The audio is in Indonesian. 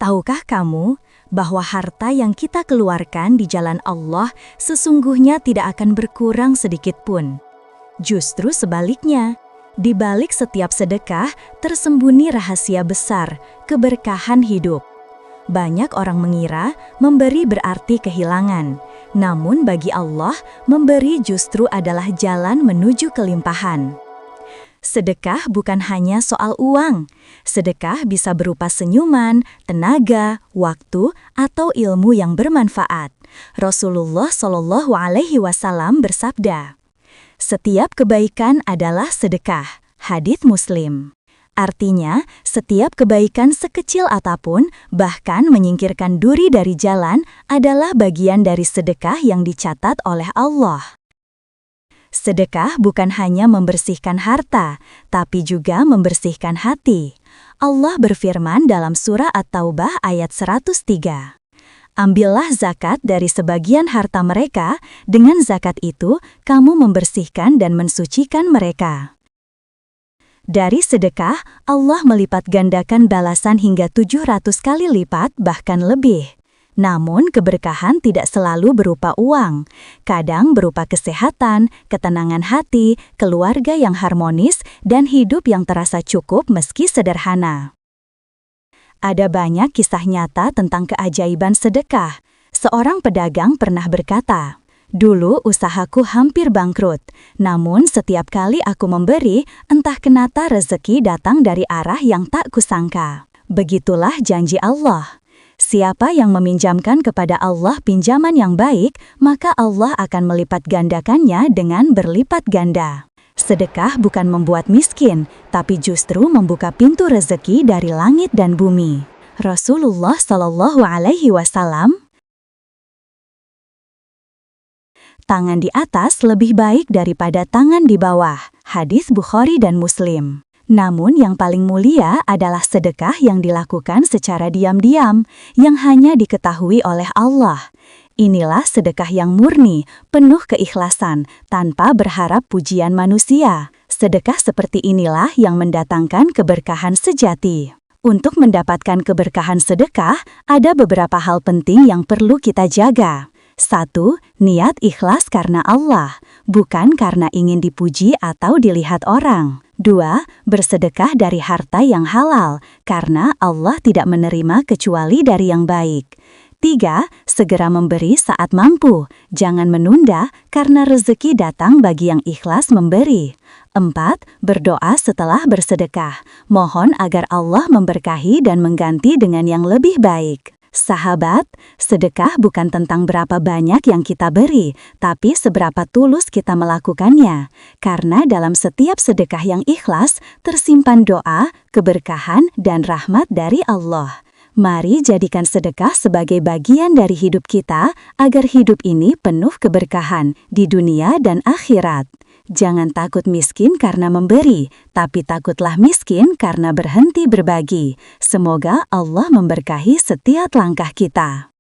Tahukah kamu bahwa harta yang kita keluarkan di jalan Allah sesungguhnya tidak akan berkurang sedikit pun? Justru sebaliknya, di balik setiap sedekah tersembunyi rahasia besar, keberkahan hidup. Banyak orang mengira memberi berarti kehilangan, namun bagi Allah, memberi justru adalah jalan menuju kelimpahan. Sedekah bukan hanya soal uang. Sedekah bisa berupa senyuman, tenaga, waktu, atau ilmu yang bermanfaat. Rasulullah Shallallahu Alaihi Wasallam bersabda, "Setiap kebaikan adalah sedekah." Hadits Muslim. Artinya, setiap kebaikan sekecil apapun, bahkan menyingkirkan duri dari jalan, adalah bagian dari sedekah yang dicatat oleh Allah. Sedekah bukan hanya membersihkan harta, tapi juga membersihkan hati. Allah berfirman dalam surah At-Taubah ayat 103. Ambillah zakat dari sebagian harta mereka, dengan zakat itu kamu membersihkan dan mensucikan mereka. Dari sedekah, Allah melipat gandakan balasan hingga 700 kali lipat bahkan lebih. Namun keberkahan tidak selalu berupa uang, kadang berupa kesehatan, ketenangan hati, keluarga yang harmonis, dan hidup yang terasa cukup meski sederhana. Ada banyak kisah nyata tentang keajaiban sedekah. Seorang pedagang pernah berkata, "Dulu usahaku hampir bangkrut, namun setiap kali aku memberi, entah kenapa rezeki datang dari arah yang tak kusangka." Begitulah janji Allah. Siapa yang meminjamkan kepada Allah pinjaman yang baik, maka Allah akan melipat gandakannya dengan berlipat ganda. Sedekah bukan membuat miskin, tapi justru membuka pintu rezeki dari langit dan bumi. Rasulullah Shallallahu Alaihi Wasallam, "Tangan di atas lebih baik daripada tangan di bawah." Hadits Bukhari dan Muslim. Namun yang paling mulia adalah sedekah yang dilakukan secara diam-diam, yang hanya diketahui oleh Allah. Inilah sedekah yang murni, penuh keikhlasan, tanpa berharap pujian manusia. Sedekah seperti inilah yang mendatangkan keberkahan sejati. Untuk mendapatkan keberkahan sedekah, ada beberapa hal penting yang perlu kita jaga. 1. Niat ikhlas karena Allah, bukan karena ingin dipuji atau dilihat orang. 2. Bersedekah dari harta yang halal, karena Allah tidak menerima kecuali dari yang baik. 3. Segera memberi saat mampu, jangan menunda karena rezeki datang bagi yang ikhlas memberi. 4. Berdoa setelah bersedekah, mohon agar Allah memberkahi dan mengganti dengan yang lebih baik. Sahabat, sedekah bukan tentang berapa banyak yang kita beri, tapi seberapa tulus kita melakukannya. Karena dalam setiap sedekah yang ikhlas, tersimpan doa, keberkahan, dan rahmat dari Allah. Mari jadikan sedekah sebagai bagian dari hidup kita, agar hidup ini penuh keberkahan di dunia dan akhirat. Jangan takut miskin karena memberi, tapi takutlah miskin karena berhenti berbagi. Semoga Allah memberkahi setiap langkah kita.